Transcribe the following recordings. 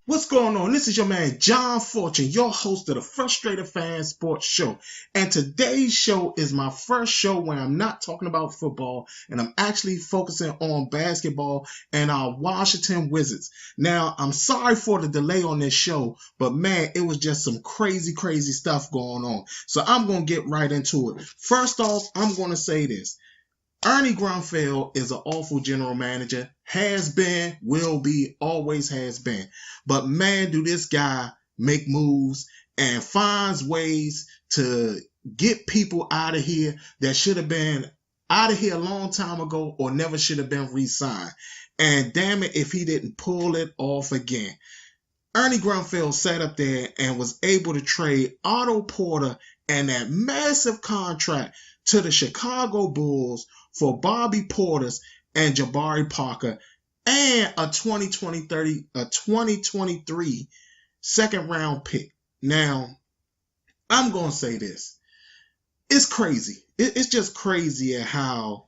What's going on? This is your man John Fortune, your host of the Frustrated Fan Sports Show. And today's show is my first show where I'm not talking about football and I'm actually focusing on basketball and our Washington Wizards. Now, I'm sorry for the delay on this show, but man, it was just some crazy stuff going on. So I'm going to get right into it. First off, I'm going to say this. Ernie Grunfeld is an awful general manager, has been, will be, always has been. But man, do this guy make moves and finds ways to get people out of here that should have been out of here a long time ago or never should have been re-signed. And damn it if he didn't pull it off again. Ernie Grunfeld sat up there and was able to trade Otto Porter and that massive contract to the Chicago Bulls for Bobby Portis and Jabari Parker and a 2023 second round pick. Now, I'm going to say this. It's crazy. It's just crazy at how,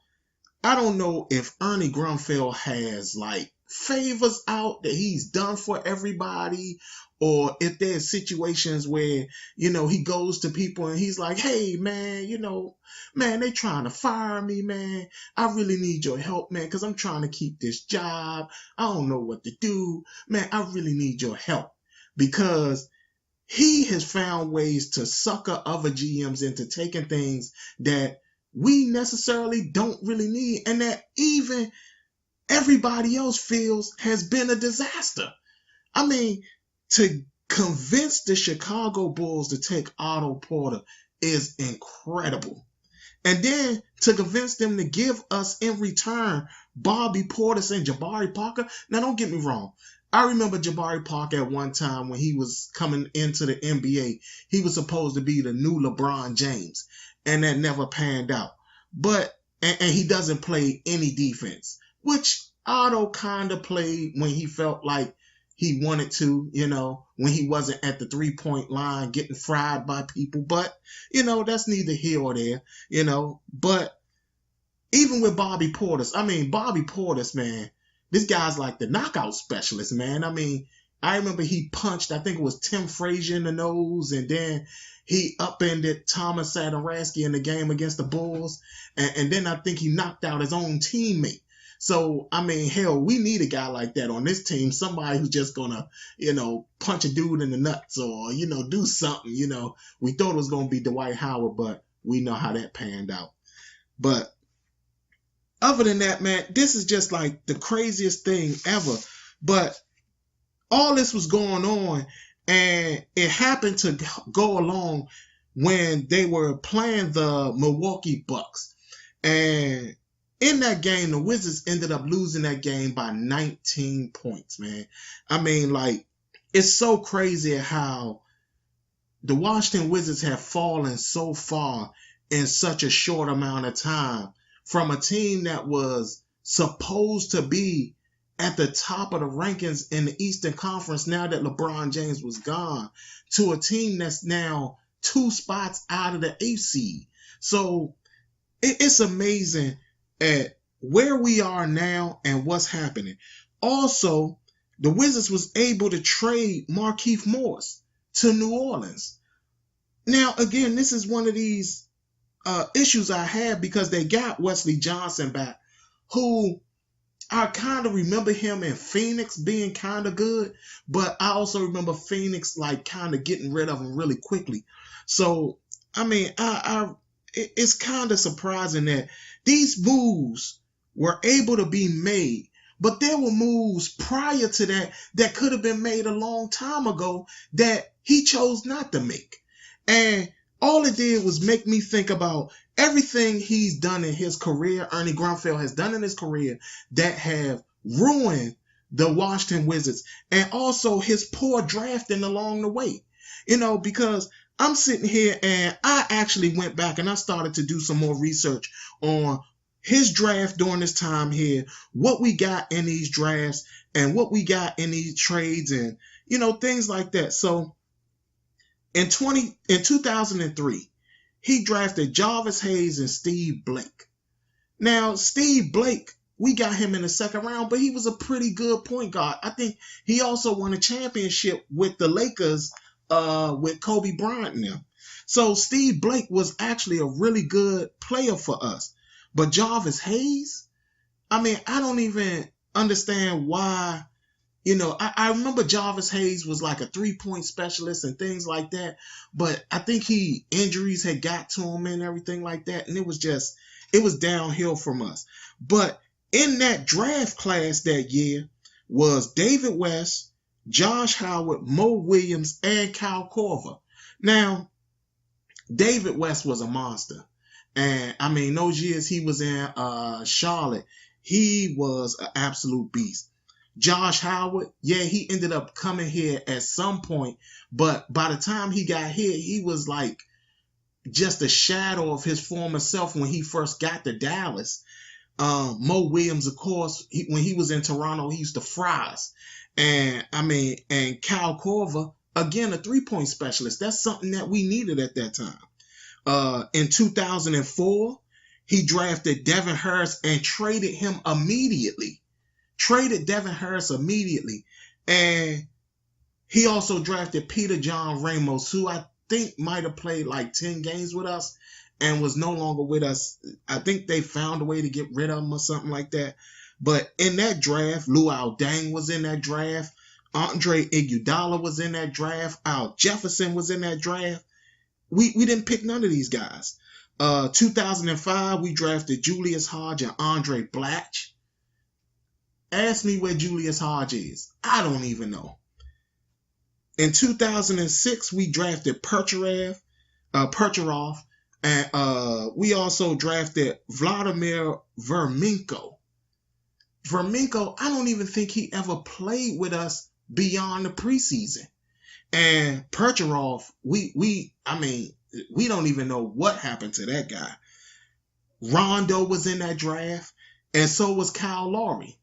I don't know if Ernie Grunfeld has like favors out that he's done for everybody, or if there's situations where, he goes to people and he's like, hey, man, man, they trying to fire me, man. I really need your help, man, because I'm trying to keep this job. I don't know what to do. Man, I really need your help. Because he has found ways to sucker other GMs into taking things that we necessarily don't really need and that even everybody else feels has been a disaster. I mean, to convince the Chicago Bulls to take Otto Porter is incredible. And then to convince them to give us in return Bobby Portis and Jabari Parker. Now, don't get me wrong. I remember Jabari Parker at one time when he was coming into the NBA. He was supposed to be the new LeBron James, and that never panned out. But, and he doesn't play any defense, which Otto kind of played when he felt like he wanted to, when he wasn't at the 3-point line getting fried by people. But, that's neither here or there, But even with Bobby Portis, Bobby Portis, man, this guy's like the knockout specialist, man. I remember he punched, I think it was Tim Frazier in the nose, and then he upended Thomas Satoransky in the game against the Bulls. And then I think he knocked out his own teammate. So, hell, we need a guy like that on this team, somebody who's just going to, punch a dude in the nuts or, do something, We thought it was going to be Dwight Howard, but we know how that panned out. But other than that, man, this is just like the craziest thing ever. But all this was going on, and it happened to go along when they were playing the Milwaukee Bucks. And in that game, the Wizards ended up losing that game by 19 points, man. It's so crazy how the Washington Wizards have fallen so far in such a short amount of time from a team that was supposed to be at the top of the rankings in the Eastern Conference now that LeBron James was gone to a team that's now 2 spots out of the 8th seed. So it's amazing at where we are now and what's happening. Also, the Wizards was able to trade Markieff Morris to New Orleans. Now, again, this is one of these issues I have because they got Wesley Johnson back, who I kind of remember him in Phoenix being kind of good, but I also remember Phoenix kind of getting rid of him really quickly. So, it's kind of surprising that these moves were able to be made, but there were moves prior to that could have been made a long time ago that he chose not to make. And all it did was make me think about everything he's done in his career, Ernie Grunfeld has done in his career, that have ruined the Washington Wizards, and also his poor drafting along the way. Because I'm sitting here and I actually went back and I started to do some more research on his draft during this time here, what we got in these drafts and what we got in these trades and things like that. So in 2003, he drafted Jarvis Hayes and Steve Blake. Now, Steve Blake, we got him in the second round, but he was a pretty good point guard. I think he also won a championship with the Lakers with Kobe Bryant now. So Steve Blake was actually a really good player for us. But Jarvis Hayes, I mean, I don't even understand why. I remember Jarvis Hayes was like a 3-point specialist and things like that. But I think injuries had got to him and everything like that. And it was downhill from us. But in that draft class that year was David West, Josh Howard, Mo Williams, and Kyle Korver. Now, David West was a monster. And I mean, those years he was in Charlotte, he was an absolute beast. Josh Howard, yeah, he ended up coming here at some point, but by the time he got here, he was like just a shadow of his former self when he first got to Dallas. Mo Williams, of course, when he was in Toronto, he used to fry us. And Kyle Korver, again, a 3-point specialist. That's something that we needed at that time. In 2004, he drafted Devin Harris and traded him immediately. And he also drafted Peter John Ramos, who I think might have played like 10 games with us and was no longer with us. I think they found a way to get rid of him or something like that. But in that draft, Luol Deng was in that draft. Andre Iguodala was in that draft. Al Jefferson was in that draft. We didn't pick none of these guys. 2005, we drafted Julius Hodge and Andre Blatch. Ask me where Julius Hodge is. I don't even know. In 2006, we drafted Percherov, and we also drafted Vladimir Verminko. Verminko, I don't even think he ever played with us beyond the preseason. And Percherov, we don't even know what happened to that guy. Rondo was in that draft, and so was Kyle Lowry.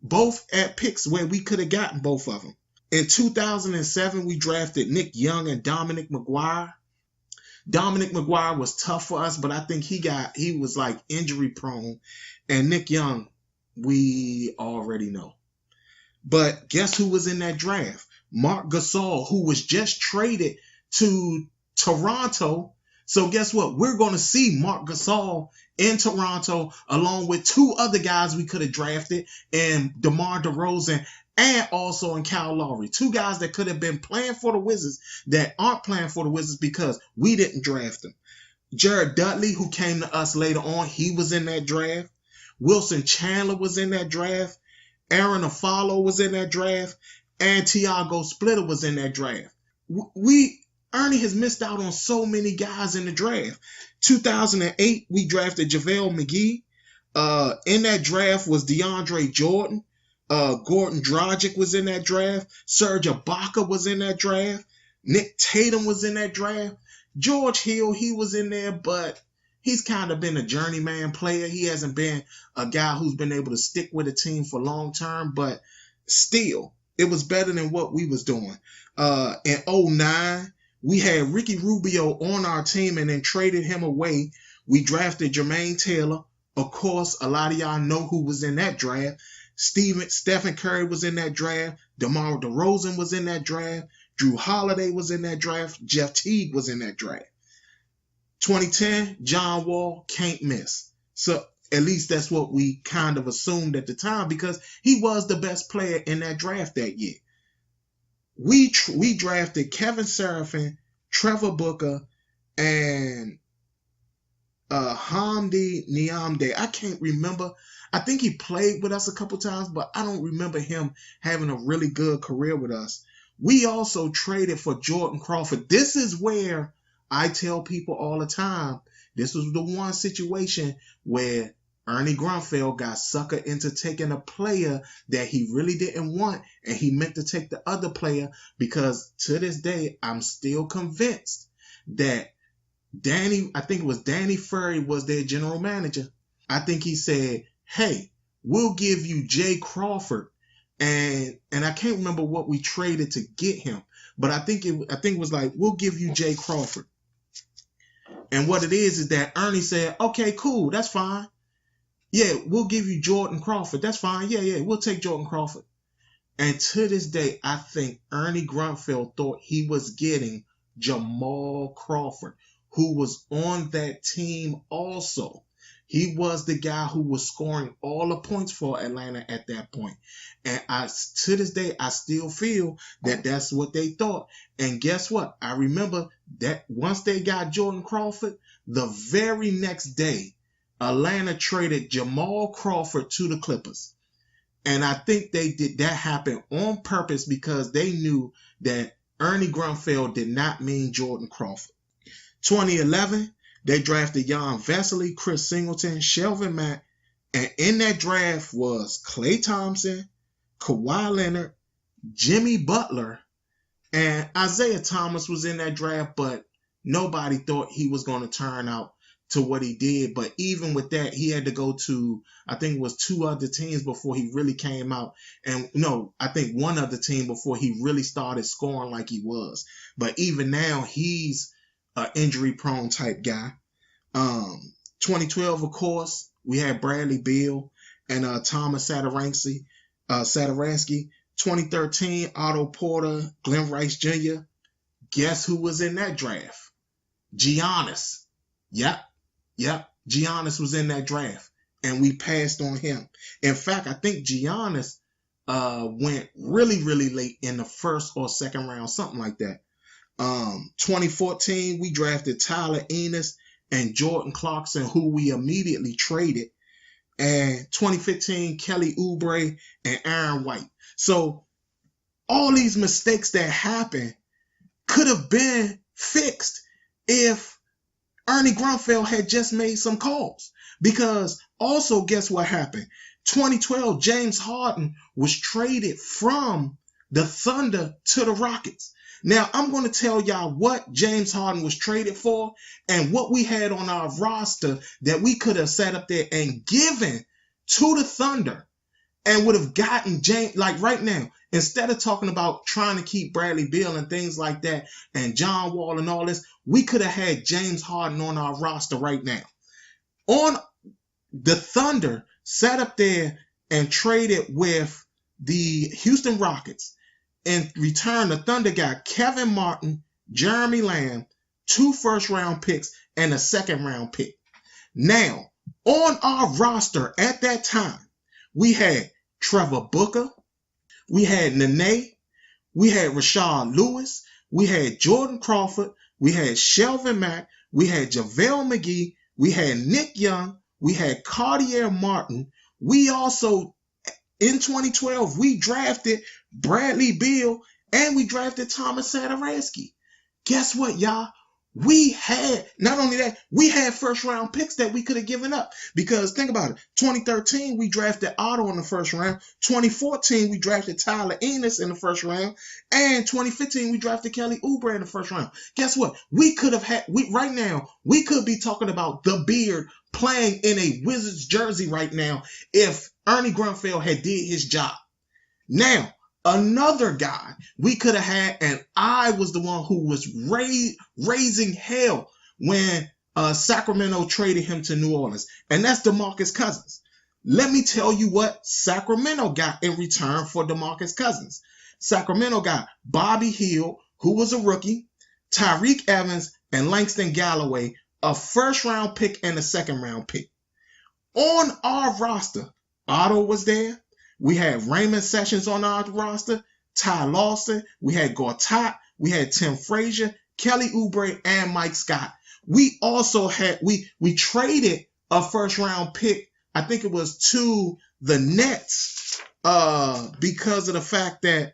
Both at picks where we could have gotten both of them. In 2007, we drafted Nick Young and Dominic McGuire. Dominic McGuire was tough for us, but I think he was like injury prone. And Nick Young, we already know. But guess who was in that draft? Marc Gasol, who was just traded to Toronto. So guess what? We're going to see Marc Gasol in Toronto along with 2 other guys we could have drafted, and DeMar DeRozan and also in Kyle Lowry. 2 guys that could have been playing for the Wizards that aren't playing for the Wizards because we didn't draft them. Jared Dudley, who came to us later on, he was in that draft. Wilson Chandler was in that draft. Aaron Afalo was in that draft. And Tiago Splitter was in that draft. Ernie has missed out on so many guys in the draft. 2008, we drafted JaVale McGee. In that draft was DeAndre Jordan. Gordon Dragic was in that draft. Serge Ibaka was in that draft. Nick Tatum was in that draft. George Hill, he was in there, but he's kind of been a journeyman player. He hasn't been a guy who's been able to stick with a team for long term, but still, it was better than what we was doing. In 2009, we had Ricky Rubio on our team and then traded him away. We drafted Jermaine Taylor. Of course, a lot of y'all know who was in that draft. Stephen Curry was in that draft. DeMar DeRozan was in that draft. Drew Holiday was in that draft. Jeff Teague was in that draft. 2010, John Wall, can't miss. So at least that's what we kind of assumed at the time because he was the best player in that draft that year. We drafted Kevin Seraphin, Trevor Booker, and Hamdi Niamde. I can't remember. I think he played with us a couple times, but I don't remember him having a really good career with us. We also traded for Jordan Crawford. This is where I tell people all the time, this was the one situation where Ernie Grunfeld got suckered into taking a player that he really didn't want, and he meant to take the other player because to this day, I'm still convinced that I think it was Danny Ferry was their general manager. I think he said, hey, we'll give you Jay Crawford. And I can't remember what we traded to get him, but I think it was like, we'll give you Jay Crawford. And what it is that Ernie said, okay, cool, that's fine. Yeah, we'll give you Jordan Crawford. That's fine. Yeah, we'll take Jordan Crawford. And to this day, I think Ernie Grunfeld thought he was getting Jamal Crawford, who was on that team also. He was the guy who was scoring all the points for Atlanta at that point. And to this day, I still feel that that's what they thought. And guess what? I remember that once they got Jordan Crawford, the very next day, Atlanta traded Jamal Crawford to the Clippers. And I think they did that happen on purpose because they knew that Ernie Grunfeld did not mean Jordan Crawford. 2011, they drafted Jan Vesely, Chris Singleton, Shelvin Mack, and in that draft was Klay Thompson, Kawhi Leonard, Jimmy Butler, and Isaiah Thomas was in that draft, but nobody thought he was going to turn out to what he did. But even with that, he had to go to, I think it was 2 other teams before he really came out. And no, I think 1 other team before he really started scoring like he was. But even now, he's an injury-prone type guy. 2012, of course, we had Bradley Beal and Thomas Satoransky. 2013, Otto Porter, Glenn Rice Jr. Guess who was in that draft? Giannis. Yep. Giannis was in that draft, and we passed on him. In fact, I think Giannis went really, really late in the first or second round, something like that. 2014, we drafted Tyler Ennis and Jordan Clarkson, who we immediately traded. And 2015, Kelly Oubre and Aaron White. So all these mistakes that happened could have been fixed if Ernie Grunfeld had just made some calls. Because also, guess what happened? 2012, James Harden was traded from the Thunder to the Rockets. Now, I'm going to tell y'all what James Harden was traded for and what we had on our roster that we could have sat up there and given to the Thunder and would have gotten James, like right now, instead of talking about trying to keep Bradley Beal and things like that and John Wall and all this, we could have had James Harden on our roster right now. On the Thunder sat up there and traded with the Houston Rockets. In return, the Thunder got Kevin Martin, Jeremy Lamb, 2 first-round picks, and a second-round pick. Now, on our roster at that time, we had Trevor Booker, we had Nene, we had Rashard Lewis, we had Jordan Crawford, we had Shelvin Mack, we had JaVale McGee, we had Nick Young, we had Cartier Martin. We also, in 2012, we drafted Bradley Beal and we drafted Thomas Satoransky. Guess what, y'all? We had, not only that, we had first round picks that we could have given up. Because think about it, 2013, we drafted Otto in the first round. 2014, we drafted Tyler Ennis in the first round. And 2015, we drafted Kelly Oubre in the first round. Guess what? We could have had, right now, we could be talking about the Beard playing in a Wizards jersey right now if Ernie Grunfeld had did his job. Now, another guy we could have had, and I was the one who was raising hell when Sacramento traded him to New Orleans, and that's DeMarcus Cousins. Let me tell you what Sacramento got in return for DeMarcus Cousins. Sacramento got Bobby Hill, who was a rookie, Tyreke Evans, and Langston Galloway, a first-round pick and a second-round pick. On our roster, Otto was there. We had Raymond Sessions on our roster, Ty Lawson, we had Gortat, we had Tim Frazier, Kelly Oubre, and Mike Scott. We also had, we traded a first-round pick, I think it was to the Nets, because of the fact that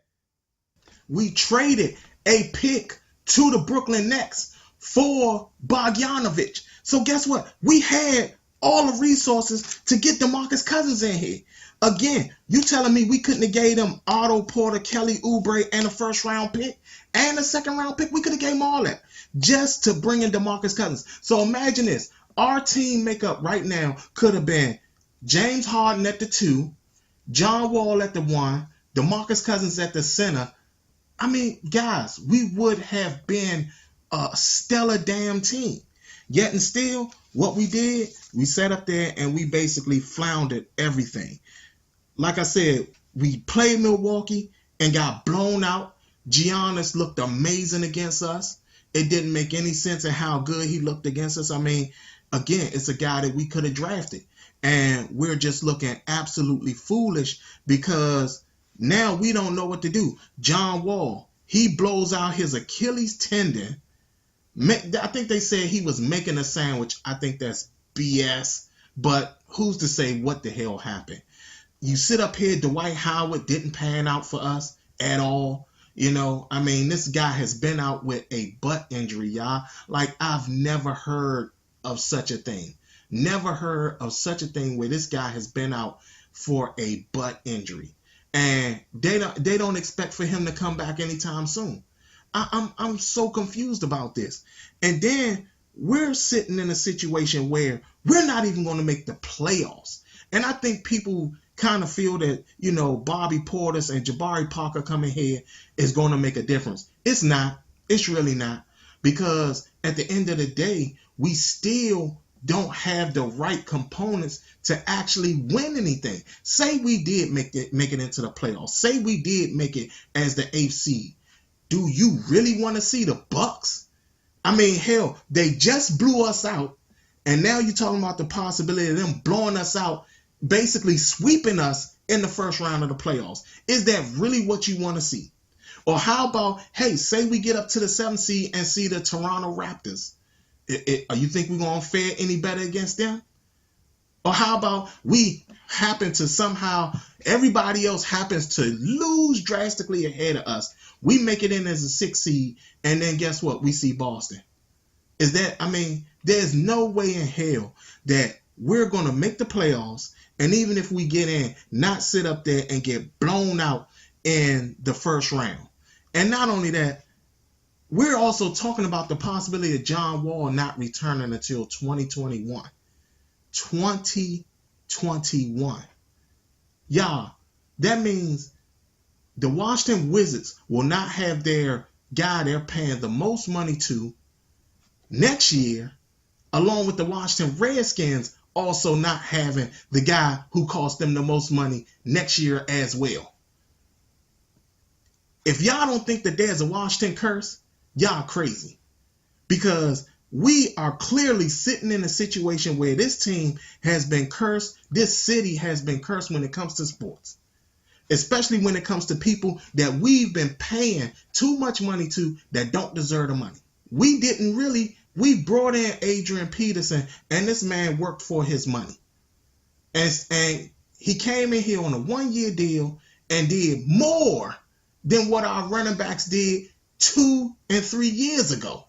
we traded a pick to the Brooklyn Nets for Bogdanovic. So guess what? We had all the resources to get DeMarcus Cousins in here. Again, you telling me we couldn't have gave them Otto Porter, Kelly Oubre, and a first-round pick and a second-round pick? We could have gave them all that just to bring in DeMarcus Cousins. So imagine this. Our team makeup right now could have been James Harden at the 2, John Wall at the 1, DeMarcus Cousins at the center. I mean, guys, we would have been a stellar damn team. Yet and still, what we did, we sat up there and we basically floundered everything. Like I said, we played Milwaukee and got blown out. Giannis looked amazing against us. It didn't make any sense of how good he looked against us. I mean, again, it's a guy that we could have drafted. And we're just looking absolutely foolish because now we don't know what to do. John Wall, he blows out his Achilles tendon. I think they said he was making a sandwich. I think that's BS. But who's to say what the hell happened? You sit up here, Dwight Howard didn't pan out for us at all. You know, I mean, this guy has been out with a butt injury, y'all. Like, I've never heard of such a thing. Never heard of such a thing where this guy has been out for a butt injury. And they don't expect for him to come back anytime soon. I'm so confused about this. And then we're sitting in a situation where we're not even going to make the playoffs. And I think people kind of feel that, you know, Bobby Portis and Jabari Parker coming here is going to make a difference. It's not. It's really not. Because at the end of the day, we still don't have the right components to actually win anything. Say we did make it into the playoffs. Say we did make it as the 8th seed. Do you really want to see the Bucks? I mean, hell, they just blew us out, and now you're talking about the possibility of them blowing us out, basically sweeping us in the first round of the playoffs. Is that really what you want to see? Or how about, hey, say we get up to the 7th seed and see the Toronto Raptors. You think we're going to fare any better against them? Or how about we happen to somehow, everybody else happens to lose drastically ahead of us. We make it in as a 6th seed, and then guess what? We see Boston. Is that, I mean, there's no way in hell that we're going to make the playoffs, and even if we get in, not sit up there and get blown out in the first round. And not only that, we're also talking about the possibility of John Wall not returning until 2021. 2021. Y'all, that means the Washington Wizards will not have their guy they're paying the most money to next year, along with the Washington Redskins also not having the guy who cost them the most money next year as well. If y'all don't think that there's a Washington curse, y'all crazy. Because we are clearly sitting in a situation where this team has been cursed. This city has been cursed when it comes to sports. Especially when it comes to people that we've been paying too much money to that don't deserve the money. We brought in Adrian Peterson, and this man worked for his money. And he came in here on a 1-year deal and did more than what our running backs did 2 and 3 years ago.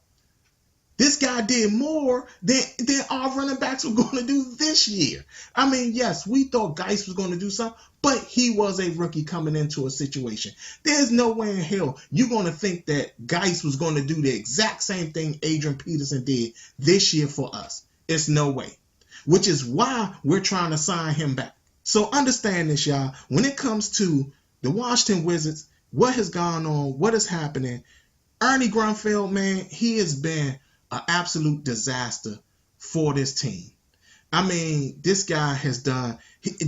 This guy did more than our running backs were going to do this year. I mean, yes, we thought Geis was going to do something, but he was a rookie coming into a situation. There's no way in hell you're going to think that Geis was going to do the exact same thing Adrian Peterson did this year for us. It's no way. Which is why we're trying to sign him back. So understand this, y'all. When it comes to the Washington Wizards, what has gone on, what is happening, Ernie Grunfeld, man, he has been an absolute disaster for this team. I mean, this guy has done,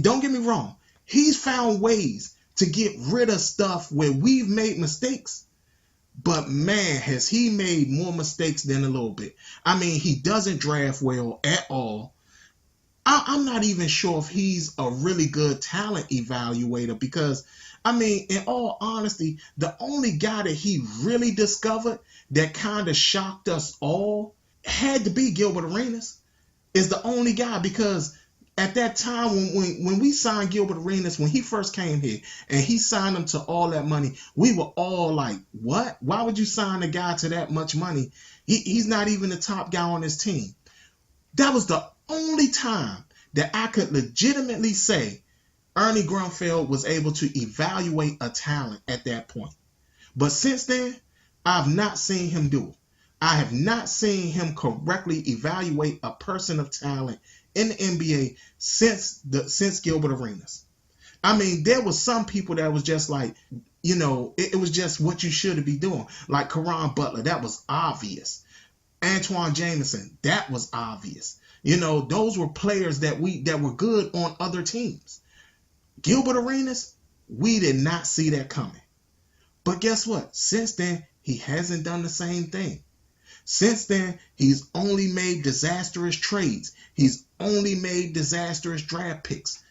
don't get me wrong, he's found ways to get rid of stuff where we've made mistakes, but man, has he made more mistakes than a little bit. I mean, he doesn't draft well at all. I'm not even sure if he's a really good talent evaluator because, I mean, in all honesty, the only guy that he really discovered that kind of shocked us all had to be Gilbert Arenas. Is the only guy, because at that time when we signed Gilbert Arenas, when he first came here and he signed him to all that money, we were all like, what? Why would you sign a guy to that much money? He's not even the top guy on his team. That was the only time that I could legitimately say Ernie Grunfeld was able to evaluate a talent at that point. But since then, I've not seen him do it. I have not seen him correctly evaluate a person of talent in the NBA since Gilbert Arenas. I mean, there was some people that was just like, it was just what you should be doing. Like Caron Butler, that was obvious. Antoine Jameson, that was obvious. Those were players that were good on other teams. Gilbert Arenas, we did not see that coming. But guess what? Since then, he hasn't done the same thing. Since then, he's only made disastrous trades. He's only made disastrous draft picks.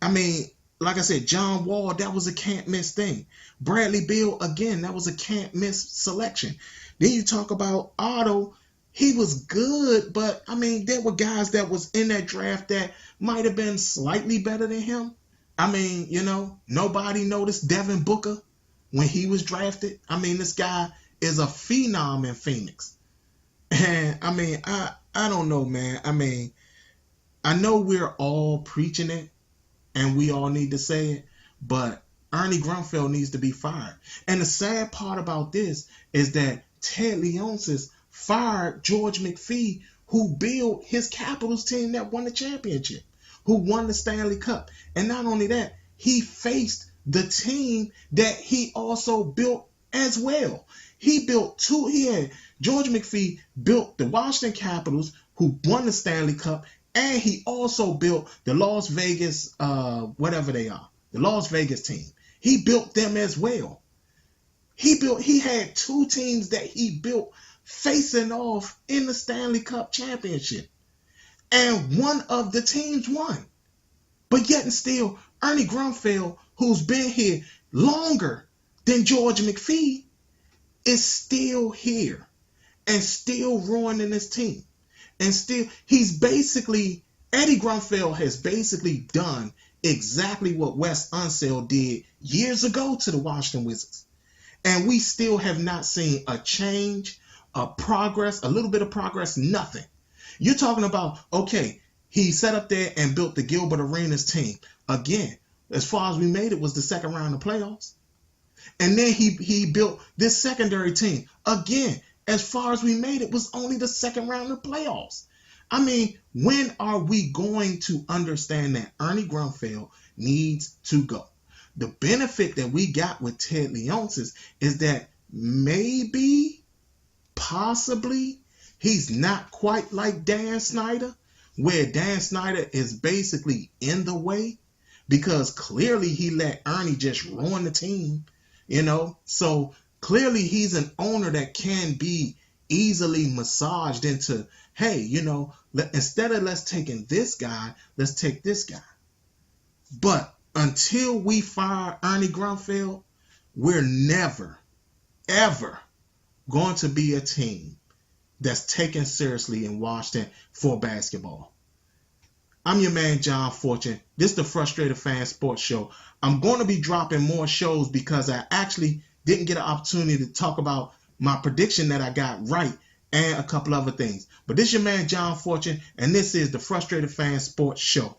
I mean, like I said, John Wall, that was a can't miss thing. Bradley Beal, again, that was a can't miss selection. Then you talk about Otto. He was good, but I mean, there were guys that was in that draft that might have been slightly better than him. I mean, nobody noticed Devin Booker when he was drafted. I mean, this guy is a phenom in Phoenix. And I mean, I don't know, man. I mean, I know we're all preaching it and we all need to say it, but Ernie Grunfeld needs to be fired. And the sad part about this is that Ted Leonsis fired George McPhee, who built his Capitals team that won the championship, who won the Stanley Cup. And not only that, he faced the team that he also built as well. George McPhee built the Washington Capitals, who won the Stanley Cup, and he also built the Las Vegas, the Las Vegas team. He built them as well. He had two teams that he built facing off in the Stanley Cup championship. And one of the teams won. But yet and still, Ernie Grunfeld, who's been here longer than George McPhee, is still here and still ruining his team. And still, Eddie Grunfeld has basically done exactly what Wes Unseld did years ago to the Washington Wizards. And we still have not seen a change, a progress, a little bit of progress, nothing. You're talking about, okay, he sat up there and built the Gilbert Arenas team. Again, as far as we made it was the second round of playoffs. And then he built this secondary team. Again, as far as we made it was only the second round of playoffs. I mean, when are we going to understand that Ernie Grunfeld needs to go? The benefit that we got with Ted Leonsis is that maybe, possibly, he's not quite like Dan Snyder, where Dan Snyder is basically in the way because clearly he let Ernie just ruin the team, So clearly he's an owner that can be easily massaged into, hey, instead of let's taking this guy, let's take this guy. But until we fire Ernie Grunfeld, we're never, ever going to be a team that's taken seriously in Washington for basketball. I'm your man, John Fortune. This is the Frustrated Fan Sports Show. I'm going to be dropping more shows because I actually didn't get an opportunity to talk about my prediction that I got right and a couple other things. But this is your man, John Fortune, and this is the Frustrated Fan Sports Show.